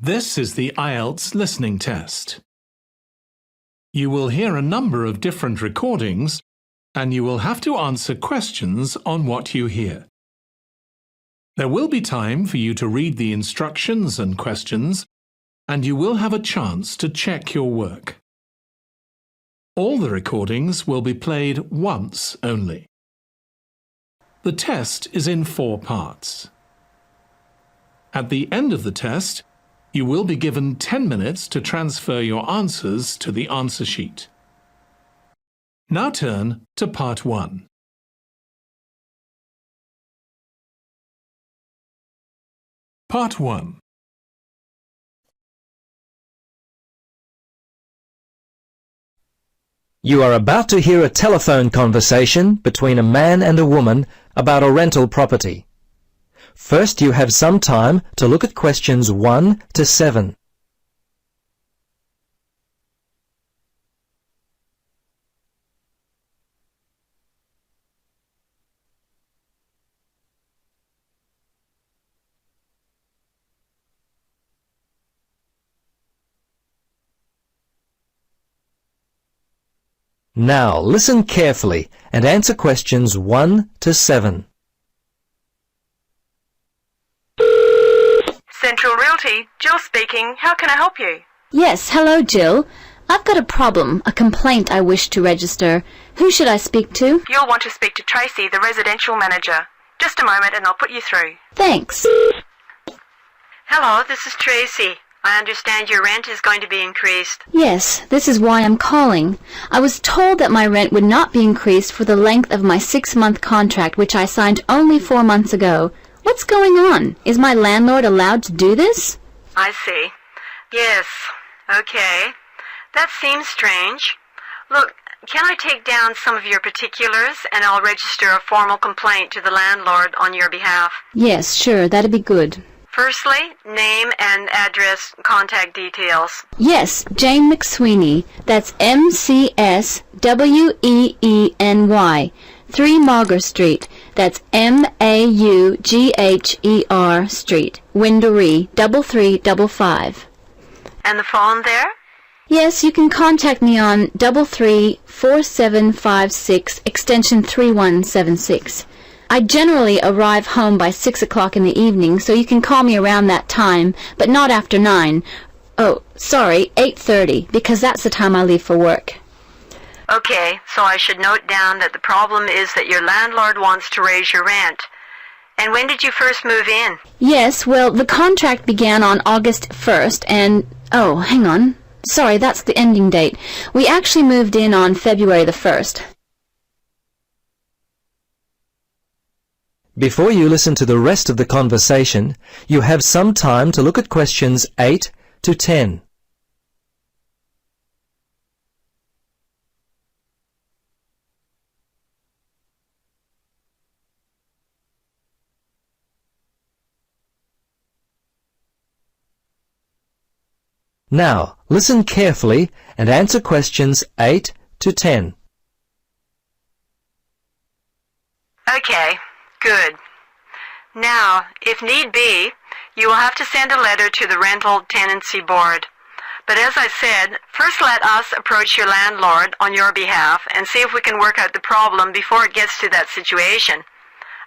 This is the IELTS listening test. You will hear a number of different recordings and you will have to answer questions on what you hear. There will be time for you to read the instructions and questions, and you will have a chance to check your work. All the recordings will be played once only. The test is in 4 parts. At the end of the test, you will be given 10 minutes to transfer your answers to the answer sheet. Now turn to Part 1. Part 1. You are about to hear a telephone conversation between a man and a woman about a rental property. First, you have some time to look at questions 1 to 7. Now, listen carefully and answer questions 1 to 7. Central Realty, Jill speaking. How can I help you? Yes, hello Jill. I've got a problem, a complaint I wish to register. Who should I speak to? You'll want to speak to Tracy, the residential manager. Just a moment and I'll put you through. Thanks. Hello, this is Tracy. I understand your rent is going to be increased. Yes, this is why I'm calling. I was told that my rent would not be increased for the length of my 6-month contract, which I signed only 4 months ago. What's going on? Is my landlord allowed to do this? I see. Yes. Okay. That seems strange. Look, can I take down some of your particulars and I'll register a formal complaint to the landlord on your behalf? Yes, sure, that'd be good. Firstly, name and address, contact details. Yes, Jane McSweeney. That's McSweeny. 3 Mauger Street. That's Maugher Street. Windory, 3355. And the phone there? Yes, you can contact me on 334756 extension 3176. I generally arrive home by 6 o'clock in the evening, so you can call me around that time, but not after 9. Oh, sorry, 8:30, because that's the time I leave for work. Okay, so I should note down that the problem is that your landlord wants to raise your rent. And when did you first move in? Yes, well, the contract began on August 1st, and... oh, hang on. Sorry, that's the ending date. We actually moved in on February the 1st. Before you listen to the rest of the conversation, you have some time to look at questions 8 to 10. Now, listen carefully and answer questions 8 to 10. Okay, good. Now, if need be, you will have to send a letter to the Rental Tenancy Board. But as I said, first let us approach your landlord on your behalf and see if we can work out the problem before it gets to that situation.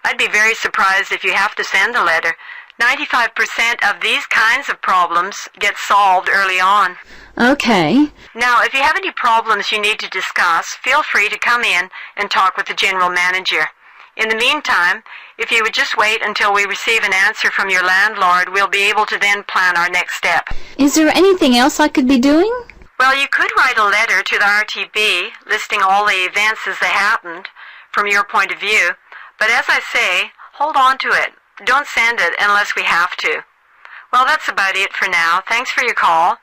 I'd be very surprised if you have to send a letter. 95% of these kinds of problems get solved early on. Okay. Now, if you have any problems you need to discuss, feel free to come in and talk with the general manager. In the meantime, if you would just wait until we receive an answer from your landlord, we'll be able to then plan our next step. Is there anything else I could be doing? Well, you could write a letter to the RTB listing all the events as they happened from your point of view. But as I say, hold on to it. Don't send it unless we have to. Well, that's about it for now. Thanks for your call.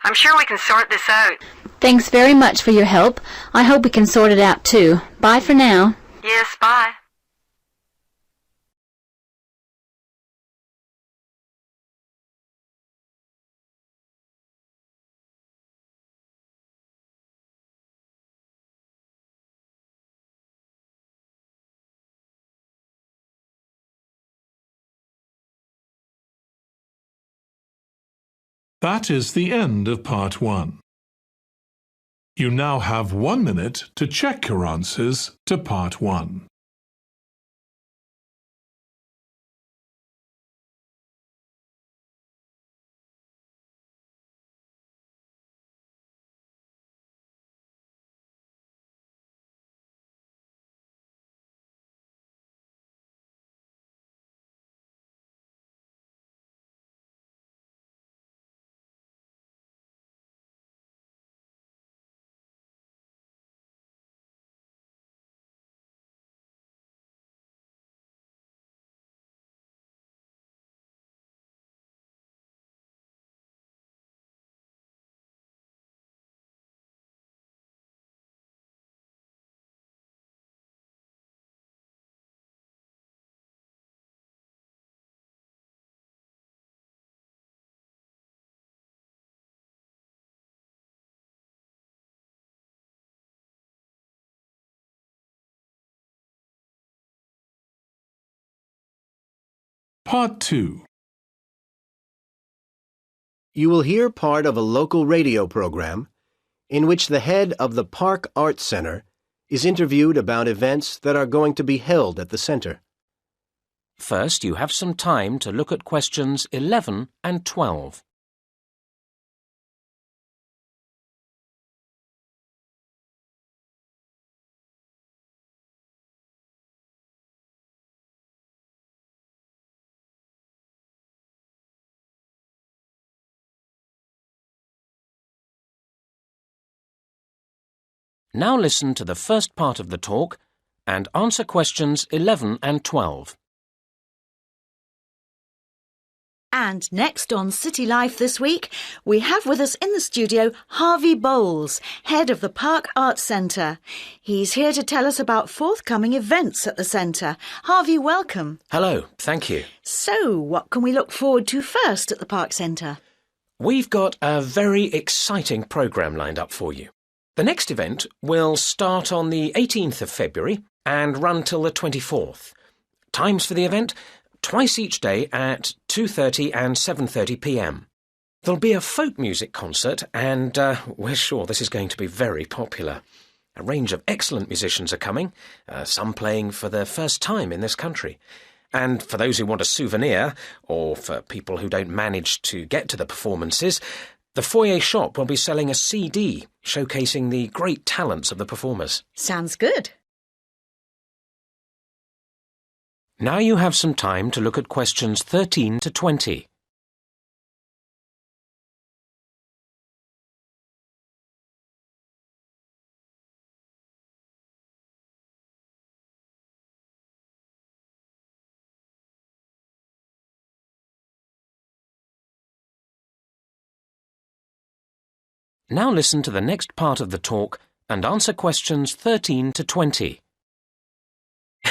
I'm sure we can sort this out. Thanks very much for your help. I hope we can sort it out too. Bye for now. Yes, bye. That is the end of part 1. You now have 1 minute to check your answers to part 1. Part 2. You will hear part of a local radio program in which the head of the Park Arts Center is interviewed about events that are going to be held at the center. First, you have some time to look at questions 11 and 12. Now listen to the first part of the talk and answer questions 11 and 12. And next on City Life this week, we have with us in the studio Harvey Bowles, head of the Park Arts Centre. He's here to tell us about forthcoming events at the centre. Harvey, welcome. Hello, thank you. So, what can we look forward to first at the Park Centre? We've got a very exciting programme lined up for you. The next event will start on the 18th of February and run till the 24th. Times for the event? Twice each day at 2:30 and 7:30 p.m. There'll be a folk music concert and we're sure this is going to be very popular. A range of excellent musicians are coming, some playing for the first time in this country. And for those who want a souvenir, or for people who don't manage to get to the performances, the foyer shop will be selling a CD showcasing the great talents of the performers. Sounds good. Now you have some time to look at questions 13 to 20. Now listen to the next part of the talk and answer questions 13 to 20.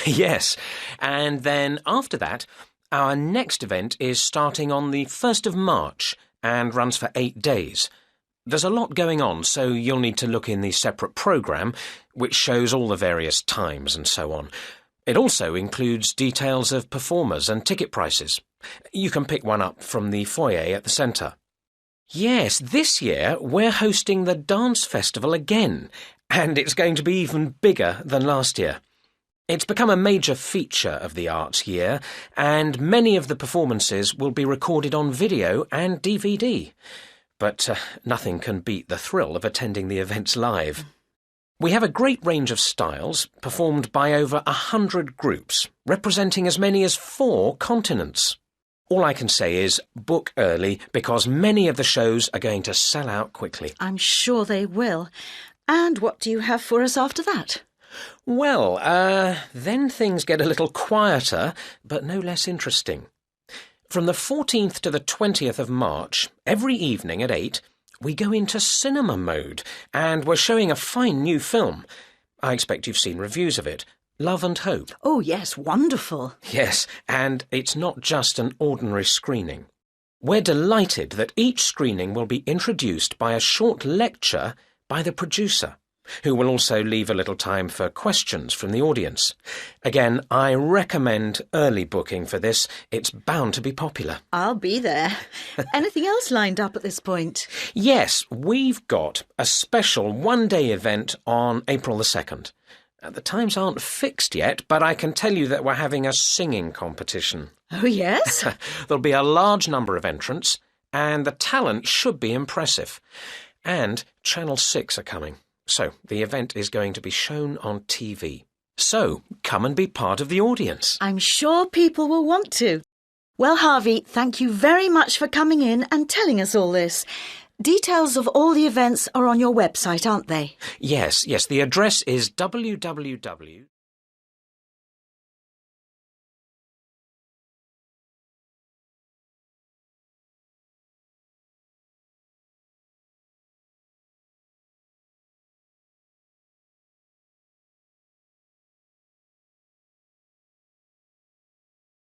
Yes, and then after that, our next event is starting on the 1st of March and runs for 8 days. There's a lot going on, so you'll need to look in the separate programme, which shows all the various times and so on. It also includes details of performers and ticket prices. You can pick one up from the foyer at the centre. Yes, this year we're hosting the dance festival again, and it's going to be even bigger than last year. It's become a major feature of the arts year, and many of the performances will be recorded on video and DVD. But nothing can beat the thrill of attending the events live. We have a great range of styles, performed by over 100 groups, representing as many as 4 continents. All I can say is book early, because many of the shows are going to sell out quickly. I'm sure they will. And what do you have for us after that? Well, then things get a little quieter, but no less interesting. From the 14th to the 20th of March, every evening at 8, we go into cinema mode, and we're showing a fine new film. I expect you've seen reviews of it. Love and Hope. Oh, yes, wonderful. Yes, and it's not just an ordinary screening. We're delighted that each screening will be introduced by a short lecture by the producer. who will also leave a little time for questions from the audience. Again, I recommend early booking for this. It's bound to be popular. I'll be there. Anything else lined up at this point? Yes, we've got a special one-day event on April the 2nd. The times aren't fixed yet, but I can tell you that we're having a singing competition. Oh, yes? There'll be a large number of entrants, and the talent should be impressive. And Channel 6 are coming, so the event is going to be shown on TV. So, come and be part of the audience. I'm sure people will want to. Well, Harvey, thank you very much for coming in and telling us all this. Details of all the events are on your website, aren't they? Yes, the address is www.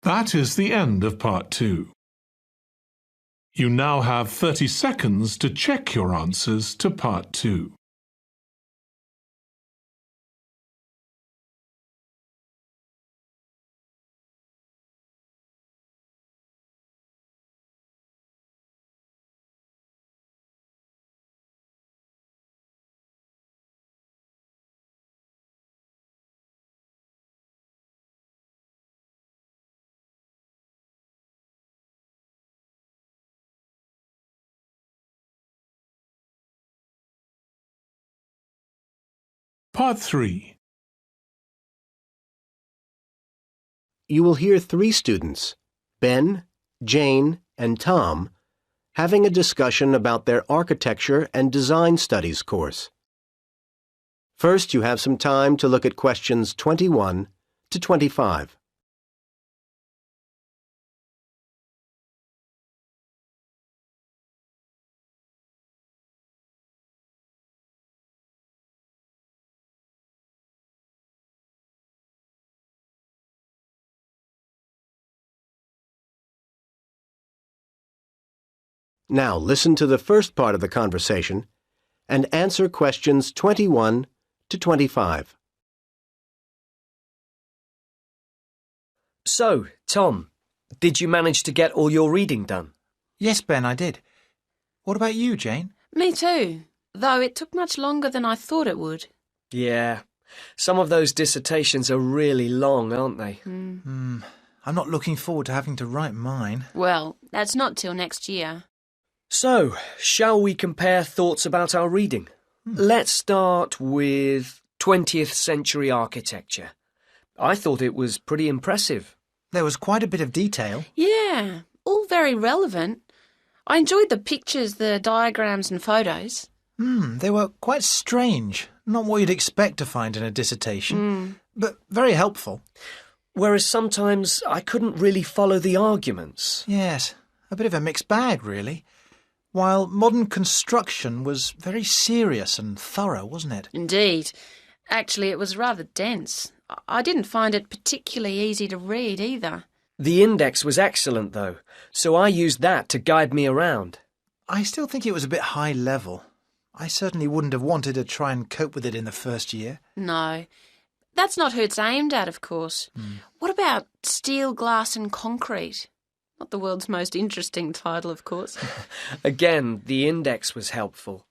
That is the end of Part 2. You now have 30 seconds to check your answers to Part 2. Part 3. You will hear 3 students, Ben, Jane, and Tom, having a discussion about their Architecture and Design Studies course. First, you have some time to look at questions 21 to 25. Now listen to the first part of the conversation and answer questions 21 to 25. So, Tom, did you manage to get all your reading done? Yes, Ben, I did. What about you, Jane? Me too, though it took much longer than I thought it would. Yeah, some of those dissertations are really long, aren't they? I'm not looking forward to having to write mine. Well, that's not till next year. So, shall we compare thoughts about our reading? Let's start with 20th century architecture. I thought it was pretty impressive. There was quite a bit of detail. Yeah, all very relevant. I enjoyed the pictures, the diagrams and photos. They were quite strange. Not what you'd expect to find in a dissertation, but very helpful. Whereas sometimes I couldn't really follow the arguments. Yes, a bit of a mixed bag, really. While modern construction was very serious and thorough, wasn't it? Indeed. Actually, it was rather dense. I didn't find it particularly easy to read either. The index was excellent, though, so I used that to guide me around. I still think it was a bit high level. I certainly wouldn't have wanted to try and cope with it in the first year. No. That's not who it's aimed at, of course. What about steel, glass and concrete? Not the world's most interesting title, of course. Again, the index was helpful,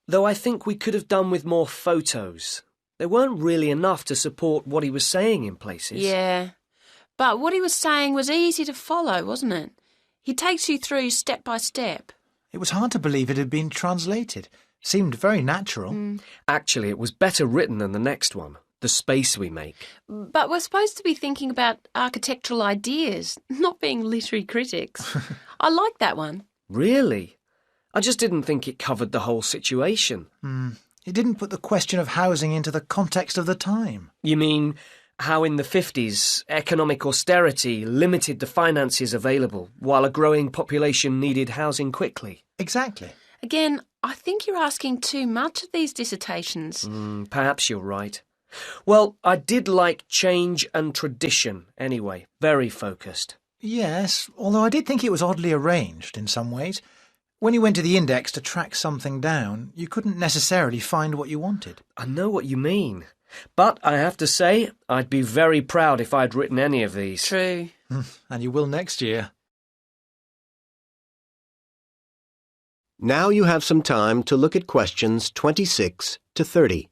though I think we could have done with more photos. There weren't really enough to support what he was saying in places. Yeah, but what he was saying was easy to follow, wasn't it? He takes you through step by step. It was hard to believe it had been translated. Seemed very natural. Actually, it was better written than the next one, The Space We Make. But we're supposed to be thinking about architectural ideas, not being literary critics. I like that one. Really? I just didn't think it covered the whole situation. It didn't put the question of housing into the context of the time. You mean how in the 50s economic austerity limited the finances available while a growing population needed housing quickly? Exactly. Again, I think you're asking too much of these dissertations. Perhaps you're right. Well, I did like change and tradition anyway. Very focused. Yes, although I did think it was oddly arranged in some ways. When you went to the index to track something down, you couldn't necessarily find what you wanted. I know what you mean. But I have to say, I'd be very proud if I'd written any of these. True. And you will next year. Now you have some time to look at questions 26 to 30.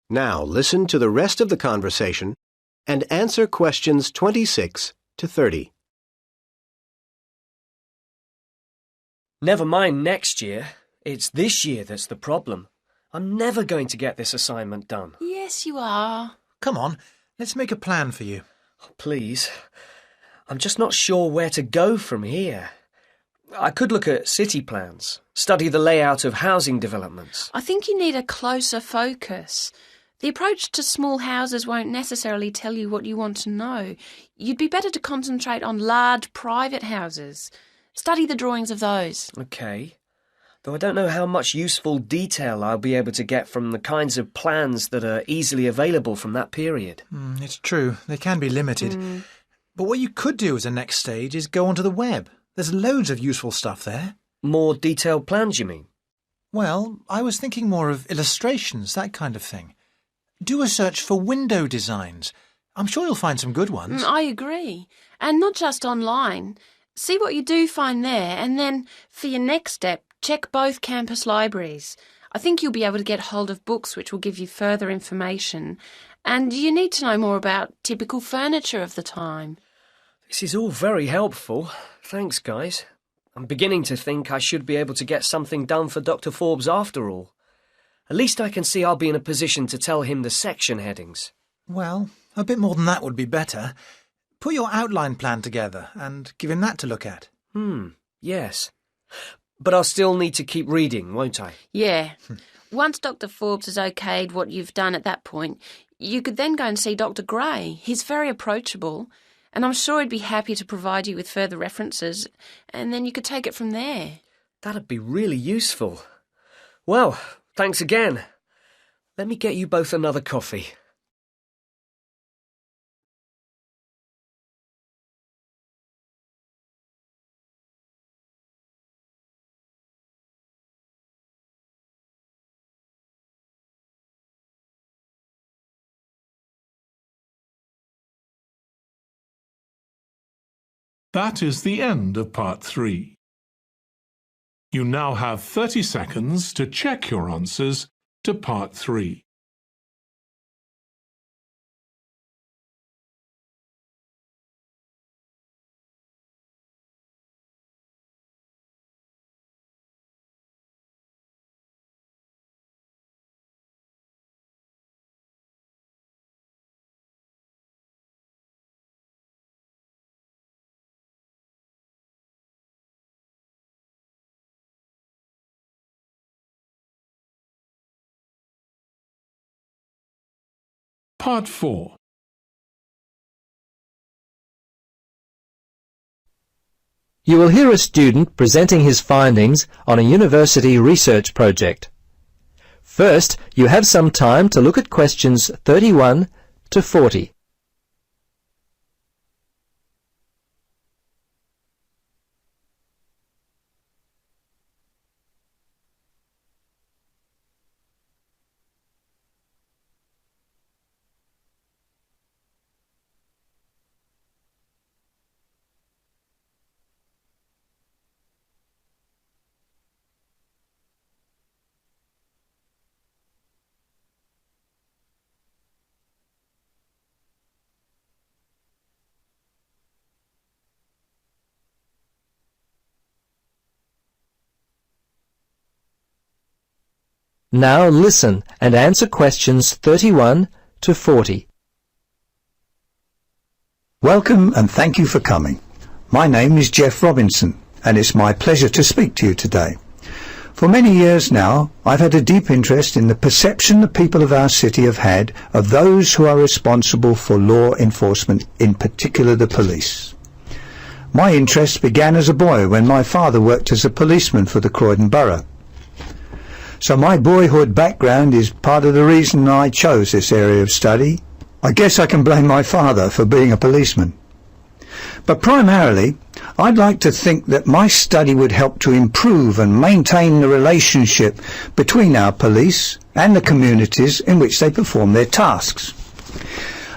Now listen to the rest of the conversation and answer questions 26 to 30. Never mind next year. It's this year that's the problem. I'm never going to get this assignment done. Yes, you are. Come on, let's make a plan for you. Please. I'm just not sure where to go from here. I could look at city plans, study the layout of housing developments. I think you need a closer focus. The approach to small houses won't necessarily tell you what you want to know. You'd be better to concentrate on large private houses. Study the drawings of those. OK. Though I don't know how much useful detail I'll be able to get from the kinds of plans that are easily available from that period. It's true, they can be limited. But what you could do as a next stage is go onto the web. There's loads of useful stuff there. More detailed plans, you mean? Well, I was thinking more of illustrations, that kind of thing. Do a search for window designs. I'm sure you'll find some good ones. I agree. And not just online. See what you do find there, and then, for your next step, check both campus libraries. I think you'll be able to get hold of books which will give you further information. And you need to know more about typical furniture of the time. This is all very helpful. Thanks, guys. I'm beginning to think I should be able to get something done for Dr. Forbes after all. At least I can see I'll be in a position to tell him the section headings. Well, a bit more than that would be better. Put your outline plan together and give him that to look at. Yes. But I'll still need to keep reading, won't I? Yeah. Once Dr. Forbes has okayed what you've done at that point, you could then go and see Dr. Gray. He's very approachable, and I'm sure he'd be happy to provide you with further references, and then you could take it from there. That'd be really useful. Well, thanks again. Let me get you both another coffee. That is the end of part 3. You now have 30 seconds to check your answers to part 3. Part 4. You will hear a student presenting his findings on a university research project. First, you have some time to look at questions 31 to 40. Now listen and answer questions 31 to 40. Welcome and thank you for coming. My name is Jeff Robinson and it's my pleasure to speak to you today. For many years now, I've had a deep interest in the perception the people of our city have had of those who are responsible for law enforcement, in particular the police. My interest began as a boy when my father worked as a policeman for the Croydon Borough. So my boyhood background is part of the reason I chose this area of study. I guess I can blame my father for being a policeman. But primarily, I'd like to think that my study would help to improve and maintain the relationship between our police and the communities in which they perform their tasks.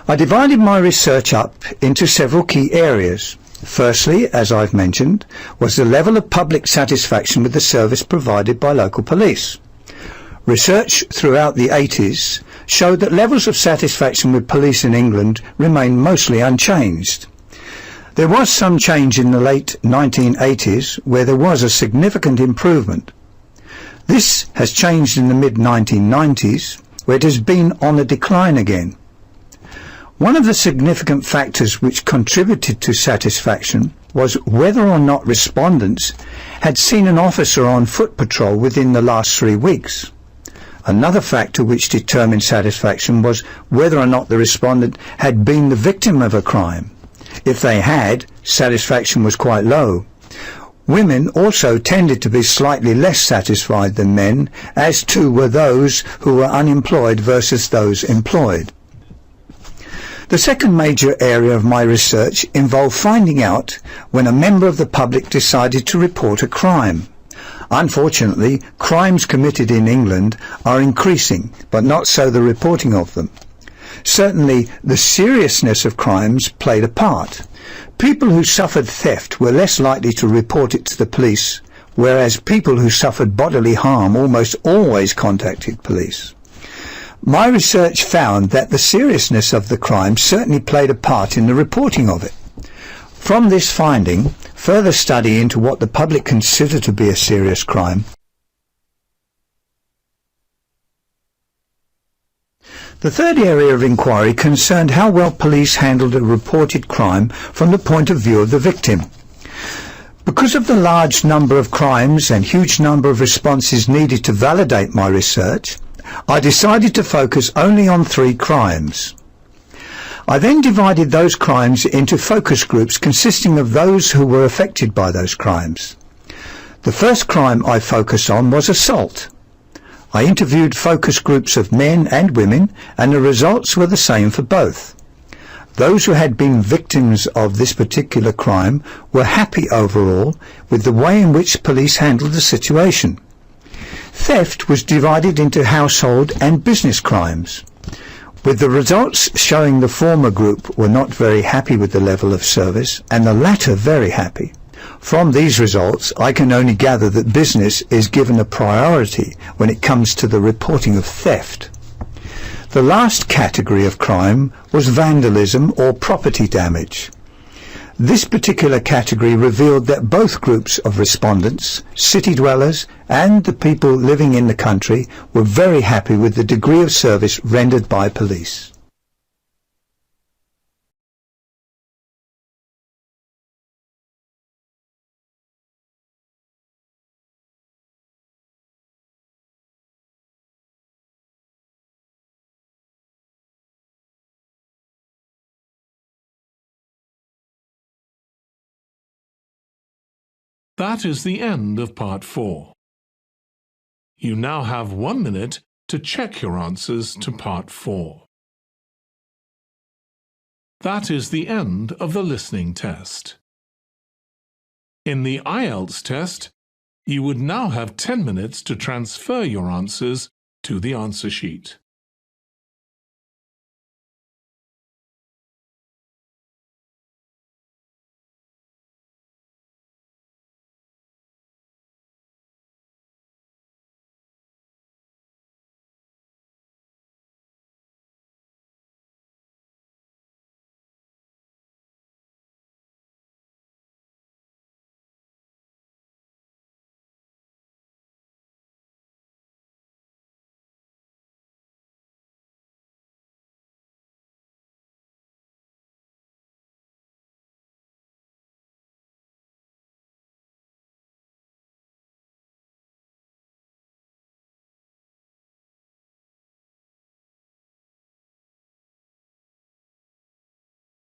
I divided my research up into several key areas. Firstly, as I've mentioned, was the level of public satisfaction with the service provided by local police. Research throughout the 80s showed that levels of satisfaction with police in England remained mostly unchanged. There was some change in the late 1980s where there was a significant improvement. This has changed in the mid-1990s where it has been on the decline again. One of the significant factors which contributed to satisfaction was whether or not respondents had seen an officer on foot patrol within the last 3 weeks. Another factor which determined satisfaction was whether or not the respondent had been the victim of a crime. If they had, satisfaction was quite low. Women also tended to be slightly less satisfied than men, as too were those who were unemployed versus those employed. The second major area of my research involved finding out when a member of the public decided to report a crime. Unfortunately, crimes committed in England are increasing, but not so the reporting of them. Certainly, the seriousness of crimes played a part. People who suffered theft were less likely to report it to the police, whereas people who suffered bodily harm almost always contacted police. My research found that the seriousness of the crime certainly played a part in the reporting of it. From this finding, further study into what the public consider to be a serious crime. The third area of inquiry concerned how well police handled a reported crime from the point of view of the victim. Because of the large number of crimes and huge number of responses needed to validate my research, I decided to focus only on 3 crimes. I then divided those crimes into focus groups consisting of those who were affected by those crimes. The first crime I focused on was assault. I interviewed focus groups of men and women, and the results were the same for both. Those who had been victims of this particular crime were happy overall with the way in which police handled the situation. Theft was divided into household and business crimes, with the results showing the former group were not very happy with the level of service and the latter very happy. From these results, I can only gather that business is given a priority when it comes to the reporting of theft. The last category of crime was vandalism or property damage. This particular category revealed that both groups of respondents, city dwellers and the people living in the country, were very happy with the degree of service rendered by police. That is the end of part 4. You now have 1 minute to check your answers to part 4. That is the end of the listening test. In the IELTS test, you would now have 10 minutes to transfer your answers to the answer sheet.